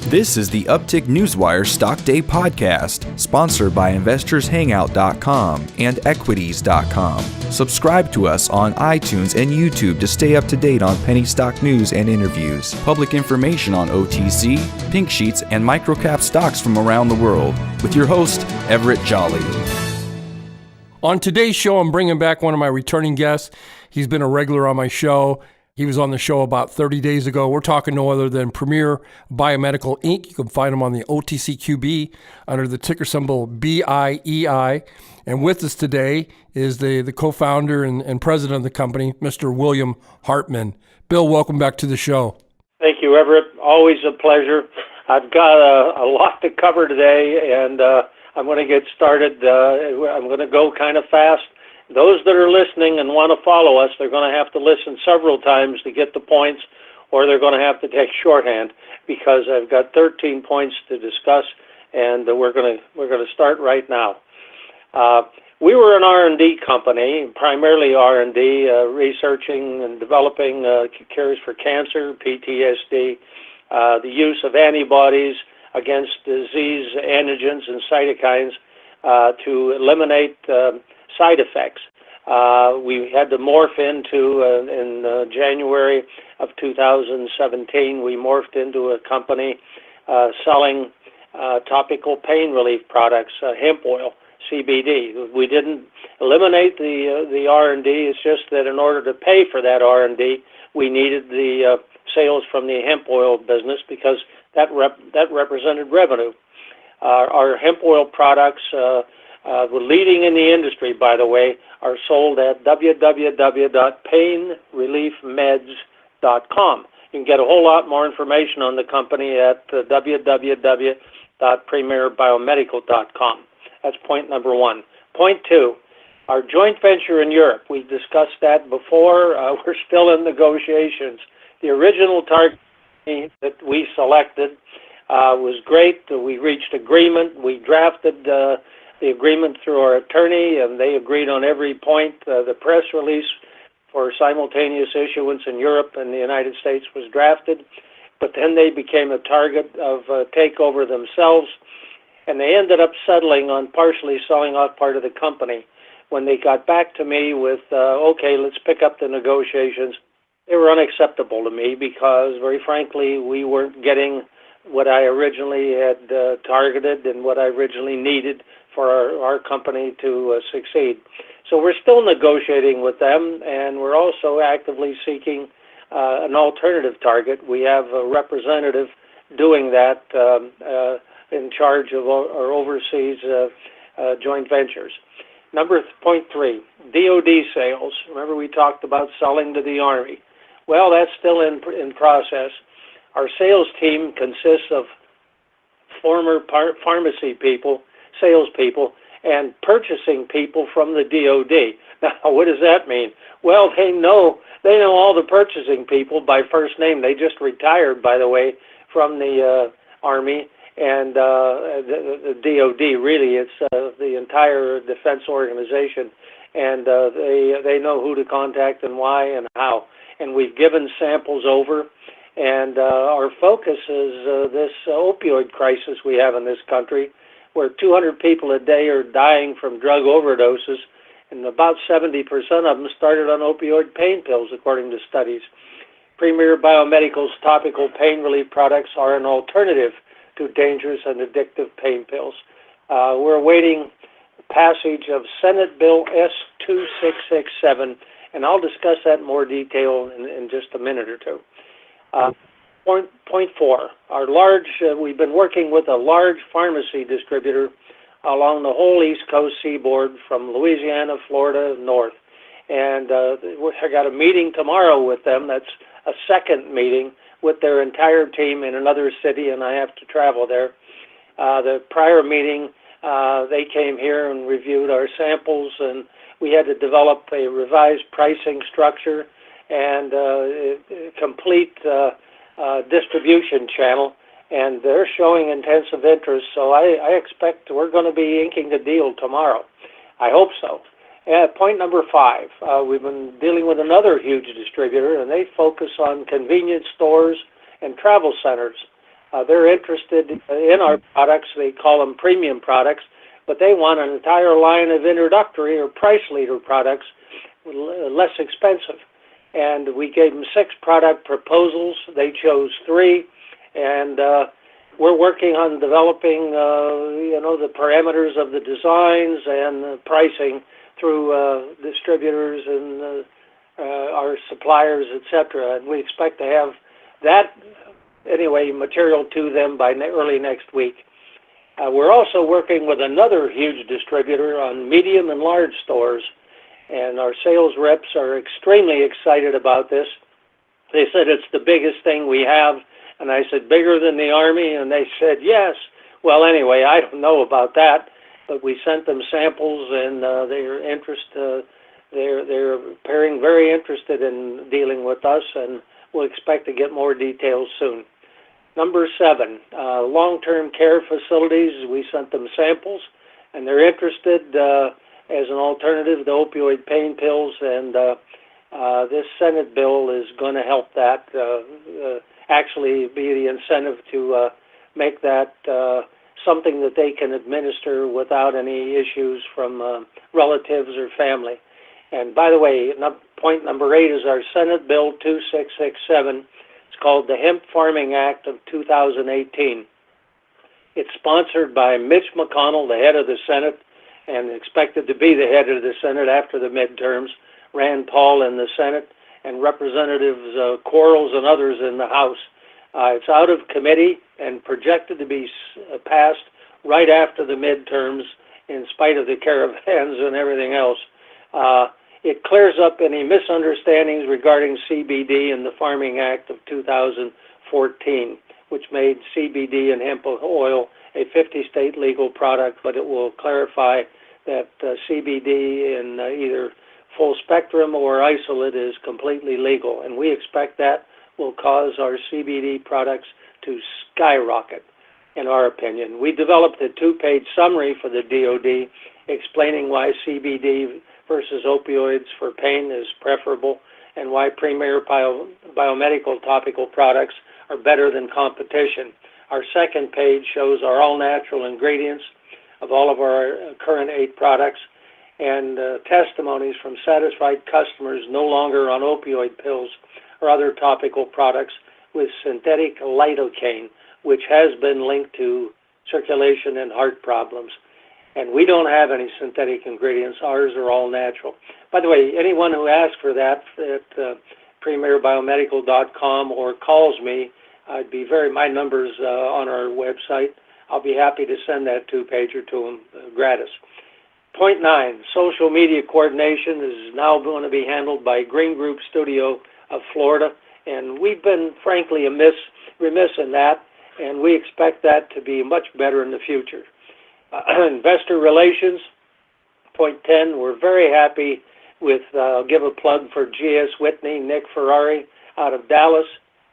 This is the Uptick Newswire Stock Day podcast, sponsored by InvestorsHangout.com and Equities.com. Subscribe to us on iTunes and YouTube to stay up to date on penny stock news and interviews, public information on OTC, pink sheets, and microcap stocks from around the world. With your host, Everett Jolly. On today's show, I'm bringing back one of my returning guests. He's been a regular on my show. He was on the show about 30 days ago. We're talking no other than Premier Biomedical, Inc. You can find him on the OTCQB under the ticker symbol BIEI. And with us today is the co-founder and president of the company, Mr. William Hartman. Bill, welcome back to the show. Thank you, Everett. Always a pleasure. I've got a lot to cover today, and I'm going to get started. I'm going to go kind of fast. Those that are listening and want to follow us, they're going to have to listen several times to get the points, or they're going to have to take shorthand, because I've got 13 points to discuss, and we're going to start right now. We were an R&D company, primarily R&D, researching and developing cures for cancer, PTSD, the use of antibodies against disease antigens and cytokines to eliminate side effects. We had to morph into, in January of 2017, we morphed into a company selling topical pain relief products, hemp oil, CBD. We didn't eliminate the R&D. It's just that in order to pay for that R&D, we needed the sales from the hemp oil business, because that represented revenue. Our hemp oil products, the leading in the industry, by the way, are sold at www.painreliefmeds.com. You can get a whole lot more information on the company at www.premierbiomedical.com. That's point number one. Point two, our joint venture in Europe. We discussed that before. We're still in negotiations. The original target that we selected was great. We reached agreement. We drafted the agreement through our attorney, and they agreed on every point. The press release for simultaneous issuance in Europe and the United States was drafted, but then they became a target of takeover themselves, and they ended up settling on partially selling off part of the company. When they got back to me with, okay, let's pick up the negotiations, they were unacceptable to me, because, very frankly, we weren't getting what I originally had targeted and what I originally needed for our company to succeed. So we're still negotiating with them, and we're also actively seeking an alternative target. We have a representative doing that in charge of our overseas joint ventures. Point three, DoD sales. Remember, we talked about selling to the Army. Well, that's still in process. Our sales team consists of former pharmacy people, salespeople, and purchasing people from the DoD. Now, what does that mean? Well, they know all the purchasing people by first name. They just retired, by the way, from the Army and the DoD. Really, it's the entire defense organization, and they know who to contact and why and how. And we've given samples over. And our focus is this opioid crisis we have in this country, where 200 people a day are dying from drug overdoses, and about 70% of them started on opioid pain pills, according to studies. Premier Biomedical's topical pain relief products are an alternative to dangerous and addictive pain pills. We're awaiting passage of Senate Bill S2667, and I'll discuss that in more detail in just a minute or two. Point four, we've been working with a large pharmacy distributor along the whole East Coast seaboard from Louisiana, Florida, north. And I got a meeting tomorrow with them. That's a second meeting with their entire team in another city, and I have to travel there. The prior meeting, they came here and reviewed our samples, and we had to develop a revised pricing structure and complete distribution channel, and they're showing intensive interest, so I expect we're going to be inking a deal tomorrow. I hope so. Point number five, we've been dealing with another huge distributor, and they focus on convenience stores and travel centers. They're interested in our products. They call them premium products, but they want an entire line of introductory or price leader products, less expensive. And we gave them 6 product proposals. They chose 3, and we're working on developing, the parameters of the designs and the pricing through distributors and our suppliers, etc. And we expect to have that material to them by early next week. We're also working with another huge distributor on medium and large stores, and our sales reps are extremely excited about this. They said it's the biggest thing we have, and I said, bigger than the Army? And they said, yes. Well, anyway, I don't know about that, but we sent them samples, and they're appearing very interested in dealing with us, and we'll expect to get more details soon. Number 7, long-term care facilities. We sent them samples, and they're interested as an alternative to opioid pain pills, and this Senate bill is going to help that, actually be the incentive to make that something that they can administer without any issues from relatives or family. And by the way, point number 8 is our Senate Bill 2667. It's called the Hemp Farming Act of 2018. It's sponsored by Mitch McConnell, the head of the Senate, and expected to be the head of the Senate after the midterms, Rand Paul in the Senate, and Representatives Quarles and others in the House. It's out of committee and projected to be passed right after the midterms, in spite of the caravans and everything else. It clears up any misunderstandings regarding CBD in the Farming Act of 2014, which made CBD and hemp oil a 50-state legal product, but it will clarify that CBD in either full spectrum or isolate is completely legal, and we expect that will cause our CBD products to skyrocket, in our opinion. We developed a 2-page summary for the DOD explaining why CBD versus opioids for pain is preferable and why Premier Biomedical topical products are better than competition. Our 2nd page shows our all-natural ingredients of all of our current 8 products and testimonies from satisfied customers no longer on opioid pills or other topical products with synthetic lidocaine, which has been linked to circulation and heart problems. And we don't have any synthetic ingredients. Ours are all natural. By the way, anyone who asks for that at premierbiomedical.com or calls me, my number's on our website. I'll be happy to send that 2-pager to them gratis. Point 9, social media coordination is now going to be handled by Green Group Studio of Florida, and we've been, frankly, remiss in that, and we expect that to be much better in the future. Investor relations, point 10, we're very happy with, give a plug for G.S. Whitney, Nick Ferrari out of Dallas,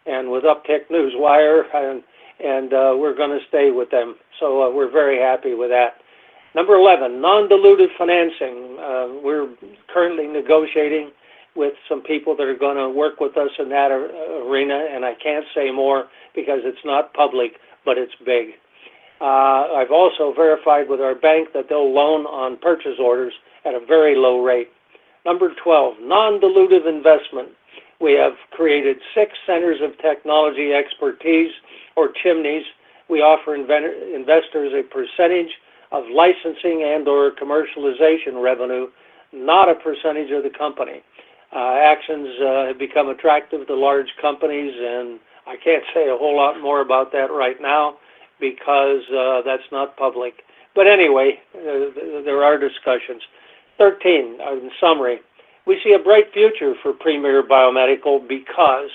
and with Uptick Newswire, and we're going to stay with them. So we're very happy with that. Number 11, non-dilutive financing. We're currently negotiating with some people that are going to work with us in that arena, and I can't say more because it's not public, but it's big. I've also verified with our bank that they'll loan on purchase orders at a very low rate. Number 12, non-dilutive investment. We have created 6 centers of technology expertise, or chimneys. We offer investors a percentage of licensing and or commercialization revenue, not a percentage of the company. Actions have become attractive to large companies, and I can't say a whole lot more about that right now because that's not public. But anyway, there are discussions. 13, in summary, we see a bright future for Premier Biomedical because,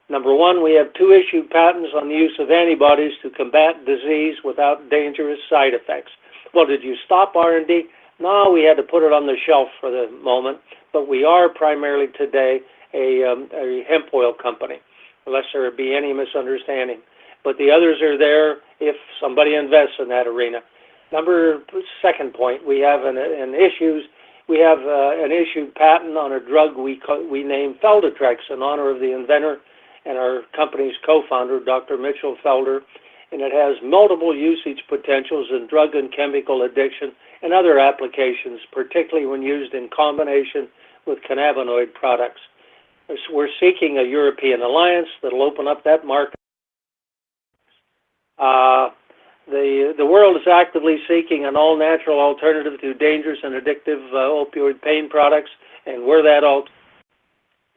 number 1, we have 2 issued patents on the use of antibodies to combat disease without dangerous side effects. Well, did you stop R&D? No, we had to put it on the shelf for the moment, but we are primarily today a hemp oil company, unless there be any misunderstanding. But the others are there if somebody invests in that arena. Second point, we have an issued patent on a drug we name Feldatrex in honor of the inventor and our company's co-founder, Dr. Mitchell Felder, and it has multiple usage potentials in drug and chemical addiction and other applications, particularly when used in combination with cannabinoid products. We're seeking a European alliance that will open up that market. The world is actively seeking an all-natural alternative to dangerous and addictive opioid pain products, and we're that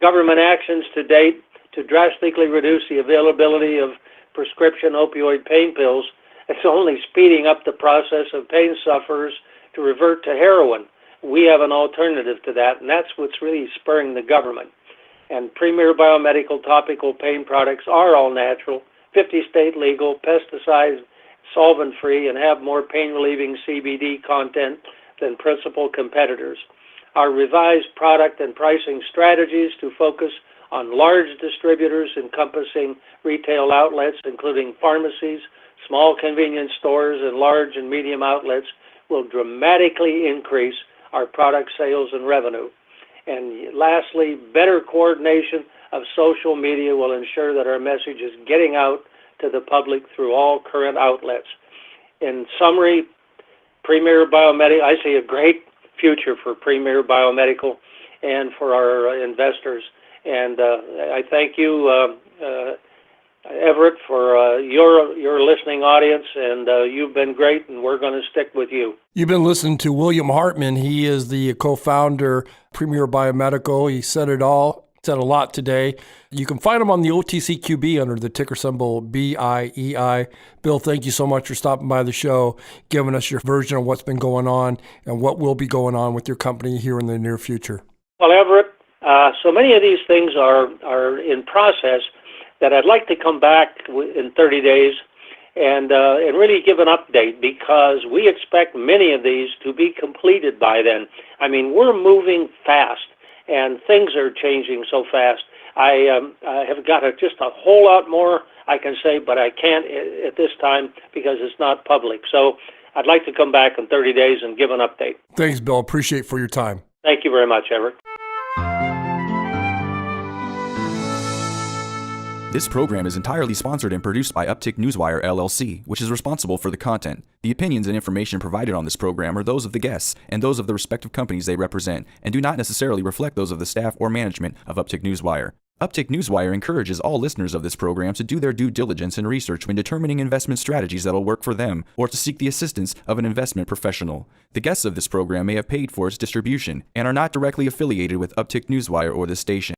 government actions to date to drastically reduce the availability of prescription opioid pain pills. It's only speeding up the process of pain sufferers to revert to heroin. We have an alternative to that, and that's what's really spurring the government. And Premier Biomedical topical pain products are all natural, 50-state legal, pesticide, solvent-free, and have more pain-relieving CBD content than principal competitors. Our revised product and pricing strategies to focus on large distributors encompassing retail outlets, including pharmacies, small convenience stores, and large and medium outlets, will dramatically increase our product sales and revenue. And lastly, better coordination of social media will ensure that our message is getting out to the public through all current outlets. In summary, Premier Biomedical, I see a great future for Premier Biomedical and for our investors. And I thank you, Everett, for your listening audience, and you've been great, and we're going to stick with you. You've been listening to William Hartman. He is the co-founder, Premier Biomedical. He said it all, said a lot today. You can find him on the OTCQB under the ticker symbol BIEI. Bill, thank you so much for stopping by the show, giving us your version of what's been going on and what will be going on with your company here in the near future. Well, Everett, so many of these things are in process that I'd like to come back in 30 days and really give an update, because we expect many of these to be completed by then. I mean, we're moving fast, and things are changing so fast. I have got just a whole lot more I can say, but I can't at this time because it's not public. So I'd like to come back in 30 days and give an update. Thanks, Bill. Appreciate for your time. Thank you very much, Everett. This program is entirely sponsored and produced by Uptick Newswire, LLC, which is responsible for the content. The opinions and information provided on this program are those of the guests and those of the respective companies they represent, and do not necessarily reflect those of the staff or management of Uptick Newswire. Uptick Newswire encourages all listeners of this program to do their due diligence and research when determining investment strategies that will work for them, or to seek the assistance of an investment professional. The guests of this program may have paid for its distribution and are not directly affiliated with Uptick Newswire or this station.